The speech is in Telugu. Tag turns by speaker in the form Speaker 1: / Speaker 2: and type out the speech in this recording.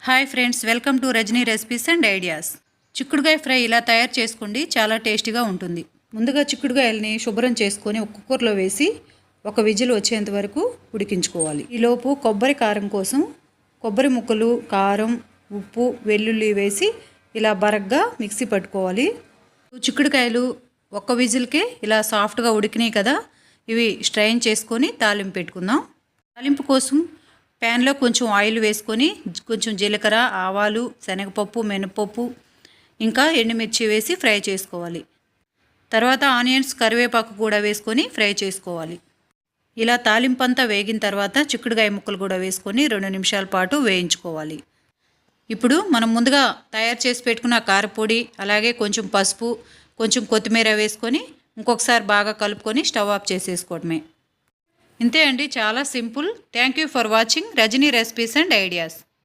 Speaker 1: Hi friends, welcome to Rajani recipes and ideas. చిక్కుడుగాయ ఫ్రై ఇలా తయారు చేసుకోండి, చాలా టేస్టీగా ఉంటుంది. ముందుగా చిక్కుడుగాయల్ని శుభ్రం చేసుకొని ఒక కుక్కర్లో వేసి ఒక విజిల్ వచ్చేంత వరకు ఉడికించుకోవాలి. ఈలోపు కొబ్బరి కారం కోసం కొబ్బరి ముక్కలు, కారం, ఉప్పు, వెల్లుల్లి వేసి ఇలా బరగ్గా మిక్సీ పట్టుకోవాలి. చిక్కుడుకాయలు ఒక్క విజిల్కే ఇలా సాఫ్ట్గా ఉడికినాయి కదా, ఇవి స్ట్రైన్ చేసుకొని తాలింపు పెట్టుకుందాం. తాలింపు కోసం ప్యాన్లో కొంచెం ఆయిల్ వేసుకొని కొంచెం జీలకర్ర, ఆవాలు, శనగపప్పు, మినపప్పు, ఇంకా ఎండుమిర్చి వేసి ఫ్రై చేసుకోవాలి. తర్వాత ఆనియన్స్, కరివేపాకు కూడా వేసుకొని ఫ్రై చేసుకోవాలి. ఇలా తాలింపు అంతా వేగిన తర్వాత చిక్కుడుగాయ ముక్కలు కూడా వేసుకొని 2 నిమిషాల పాటు వేయించుకోవాలి. ఇప్పుడు మనం ముందుగా తయారు చేసి పెట్టుకున్న కారపొడి, అలాగే కొంచెం పసుపు, కొంచెం కొత్తిమీర వేసుకొని ఇంకొకసారి బాగా కలుపుకొని స్టవ్ ఆఫ్ చేసేసుకోవడమే. ఇంతే అండి, చాలా simple. Thank you for watching Rajani recipes and ideas.